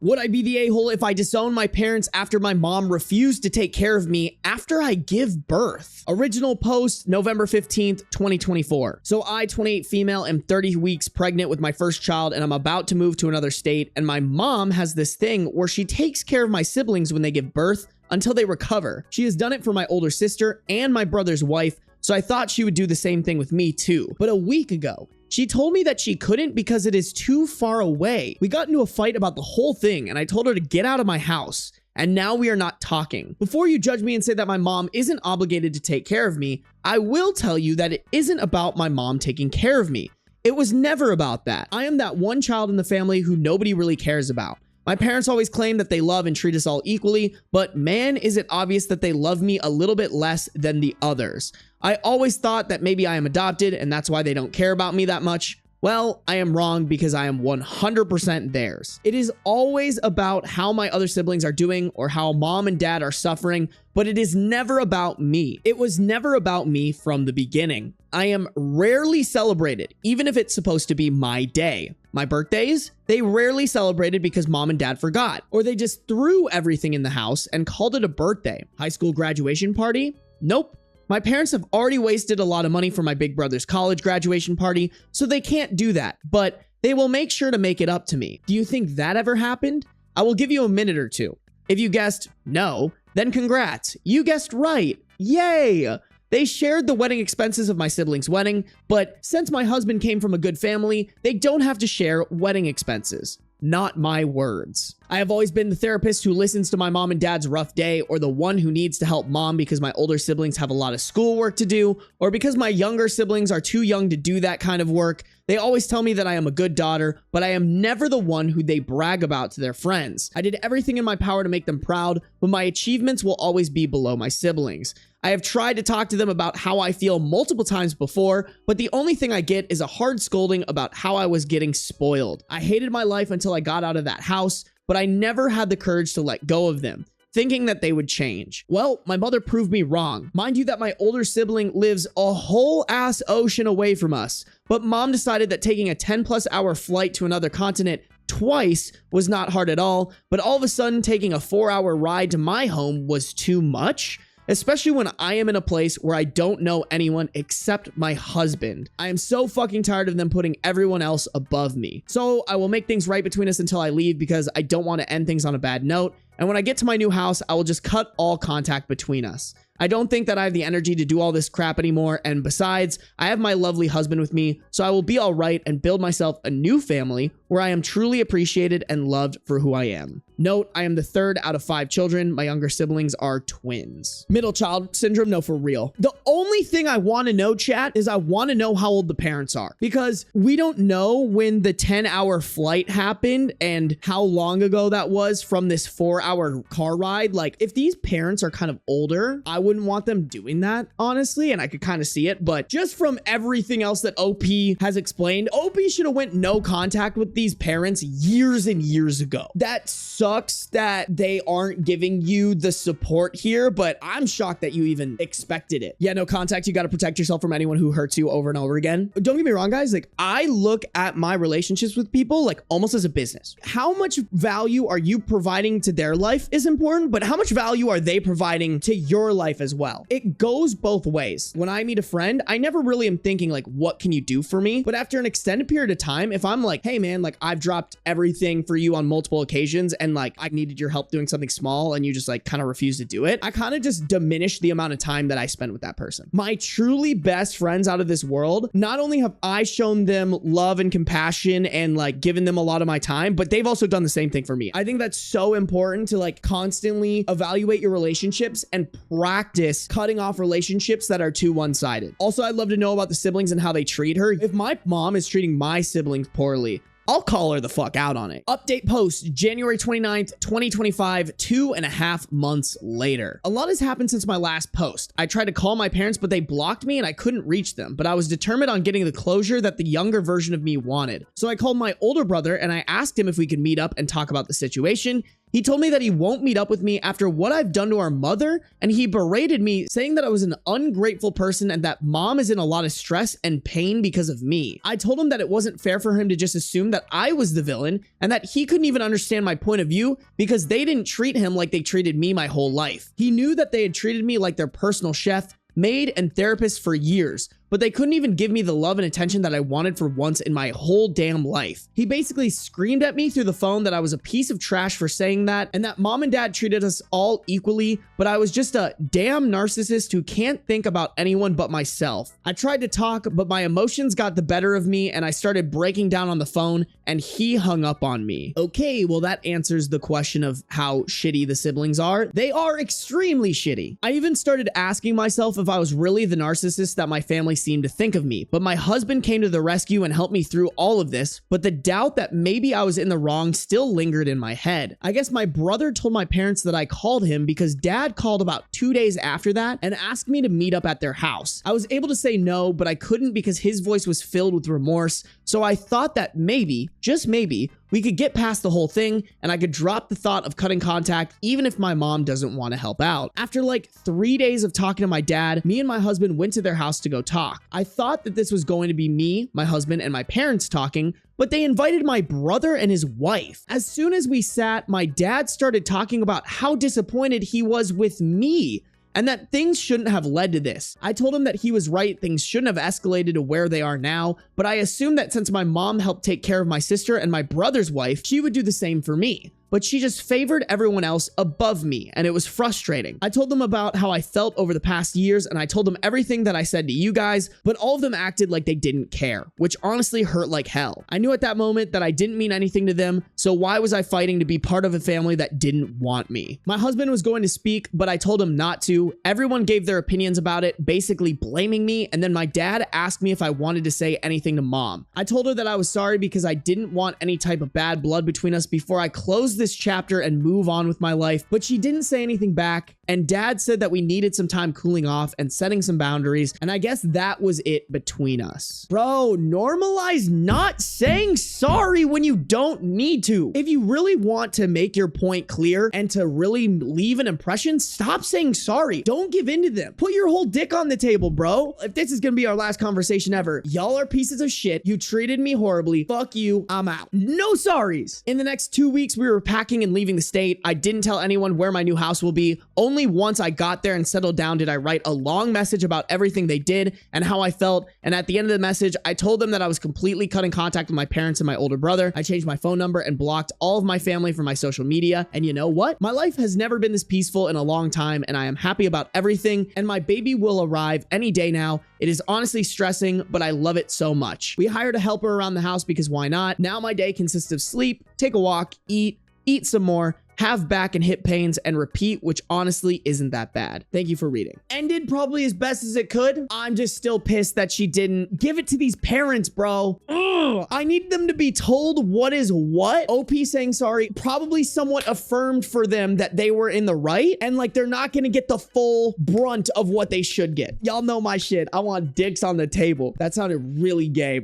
Would I be the a-hole if I disown my parents after my mom refused to take care of me after I give birth? Original post, November 15th, 2024. So I, 28 female, am 30 weeks pregnant with my first child, and I'm about to move to another state, and my mom has this thing where she takes care of my siblings when they give birth until they recover. She has done it for my older sister and my brother's wife, so I thought she would do the same thing with me too. But a week ago, she told me that she couldn't because it is too far away. We got into a fight about the whole thing, and I told her to get out of my house. And now we are not talking. Before you judge me and say that my mom isn't obligated to take care of me, I will tell you that it isn't about my mom taking care of me. It was never about that. I am that one child in the family who nobody really cares about. My parents always claim that they love and treat us all equally, but man, is it obvious that they love me a little bit less than the others. I always thought that maybe I am adopted and that's why they don't care about me that much. Well, I am wrong because I am 100% theirs. It is always about how my other siblings are doing or how mom and dad are suffering, but it is never about me. It was never about me from the beginning. I am rarely celebrated, even if it's supposed to be my day. My birthdays, they rarely celebrated because mom and dad forgot, or they just threw everything in the house and called it a birthday. High school graduation party? Nope. My parents have already wasted a lot of money for my big brother's college graduation party, so they can't do that, but they will make sure to make it up to me. Do you think that ever happened? I will give you a minute or two. If you guessed no, then congrats. You guessed right. Yay! They shared the wedding expenses of my siblings' wedding, but since my husband came from a good family, they don't have to share wedding expenses. Not my words. I have always been the therapist who listens to my mom and dad's rough day, or the one who needs to help mom because my older siblings have a lot of schoolwork to do, or because my younger siblings are too young to do that kind of work. They always tell me that I am a good daughter, but I am never the one who they brag about to their friends. I did everything in my power to make them proud, but my achievements will always be below my siblings. I have tried to talk to them about how I feel multiple times before, but the only thing I get is a hard scolding about how I was getting spoiled. I hated my life until I got out of that house, but I never had the courage to let go of them, thinking that they would change. Well, my mother proved me wrong. Mind you that my older sibling lives a whole ass ocean away from us, but mom decided that taking a 10+ hour flight to another continent twice was not hard at all, but all of a sudden taking a 4-hour ride to my home was too much. Especially when I am in a place where I don't know anyone except my husband. I am so fucking tired of them putting everyone else above me. So I will make things right between us until I leave because I don't want to end things on a bad note. And when I get to my new house, I will just cut all contact between us. I don't think that I have the energy to do all this crap anymore. And besides, I have my lovely husband with me, so I will be all right and build myself a new family where I am truly appreciated and loved for who I am. Note, I am the third out of 5 children. My younger siblings are twins. Middle child syndrome, no, for real. The only thing I want to know, chat, is I want to know how old the parents are, because we don't know when the 10-hour flight happened and how long ago that was from this 4-hour car ride. Like, if these parents are kind of older, I wouldn't want them doing that, honestly, and I could kind of see it. But just from everything else that OP has explained, OP should have went no contact with these parents years and years ago. That sucks that they aren't giving you the support here, but I'm shocked that you even expected it. Yeah, no contact. You got to protect yourself from anyone who hurts you over and over again. Don't get me wrong, guys. Like, I look at my relationships with people like almost as a business. How much value are you providing to their life is important, but how much value are they providing to your life as well? It goes both ways. When I meet a friend, I never really am thinking like, what can you do for me? But after an extended period of time, if I'm like, hey man, like I've dropped everything for you on multiple occasions and like I needed your help doing something small and you just like kind of refuse to do it, I kind of just diminish the amount of time that I spend with that person. My truly best friends out of this world, not only have I shown them love and compassion and like given them a lot of my time, but they've also done the same thing for me. I think that's so important to like constantly evaluate your relationships and practice cutting off relationships that are too one-sided. Also, I'd love to know about the siblings and how they treat her. If my mom is treating my siblings poorly, I'll call her the fuck out on it. Update post, January 29th, 2025, 2.5 months later. A lot has happened since my last post. I tried to call my parents, but they blocked me and I couldn't reach them, but I was determined on getting the closure that the younger version of me wanted. So I called my older brother and I asked him if we could meet up and talk about the situation. He told me that he won't meet up with me after what I've done to our mother, and he berated me, saying that I was an ungrateful person and that mom is in a lot of stress and pain because of me. I told him that it wasn't fair for him to just assume that I was the villain and that he couldn't even understand my point of view because they didn't treat him like they treated me my whole life. He knew that they had treated me like their personal chef, maid, and therapist for years, but they couldn't even give me the love and attention that I wanted for once in my whole damn life. He basically screamed at me through the phone that I was a piece of trash for saying that, and that mom and dad treated us all equally, but I was just a damn narcissist who can't think about anyone but myself. I tried to talk, but my emotions got the better of me, and I started breaking down on the phone, and he hung up on me. Okay, well that answers the question of how shitty the siblings are. They are extremely shitty. I even started asking myself if I was really the narcissist that my family seemed to think of me, but my husband came to the rescue and helped me through all of this, but the doubt that maybe I was in the wrong still lingered in my head. I guess my brother told my parents that I called him because dad called about 2 days after that and asked me to meet up at their house. I was able to say no, but I couldn't because his voice was filled with remorse, so I thought that maybe, just maybe, we could get past the whole thing and I could drop the thought of cutting contact even if my mom doesn't want to help out. After like 3 days of talking to my dad, me and my husband went to their house to go talk. I thought that this was going to be me, my husband, and my parents talking, but they invited my brother and his wife. As soon as we sat, my dad started talking about how disappointed he was with me and that things shouldn't have led to this. I told him that he was right, things shouldn't have escalated to where they are now, but I assumed that since my mom helped take care of my sister and my brother's wife, she would do the same for me. But she just favored everyone else above me, and it was frustrating. I told them about how I felt over the past years, and I told them everything that I said to you guys, but all of them acted like they didn't care, which honestly hurt like hell. I knew at that moment that I didn't mean anything to them, so why was I fighting to be part of a family that didn't want me? My husband was going to speak, but I told him not to. Everyone gave their opinions about it, basically blaming me, and then my dad asked me if I wanted to say anything to mom. I told her that I was sorry because I didn't want any type of bad blood between us before I closed this chapter and move on with my life, but she didn't say anything back, and dad said that we needed some time cooling off and setting some boundaries, and I guess that was it between us. Bro, normalize not saying sorry when you don't need to. If you really want to make your point clear and to really leave an impression, stop saying sorry. Don't give in to them. Put your whole dick on the table, bro. If this is gonna be our last conversation ever, y'all are pieces of shit. You treated me horribly. Fuck you. I'm out. No sorries. In the next 2 weeks, we were packing and leaving the state. I didn't tell anyone where my new house will be. Only once I got there and settled down did I write a long message about everything they did and how I felt. And at the end of the message, I told them that I was completely cutting contact with my parents and my older brother. I changed my phone number and blocked all of my family from my social media. And you know what? My life has never been this peaceful in a long time, and I am happy about everything. And my baby will arrive any day now. It is honestly stressing, but I love it so much. We hired a helper around the house because why not? Now my day consists of sleep, take a walk, eat some more, have back and hip pains, and repeat, which honestly isn't that bad. Thank you for reading. Ended probably as best as it could. I'm just still pissed that she didn't give it to these parents, bro. Ugh. I need them to be told what is what. OP saying sorry probably somewhat affirmed for them that they were in the right, and like they're not gonna get the full brunt of what they should get. Y'all know my shit. I want dicks on the table. That sounded really gay.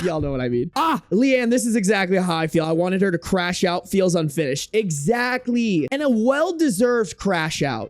Y'all know what I mean. Leanne, this is exactly how I feel. I wanted her to crash out, feels unfinished. Exactly. And a well-deserved crash out.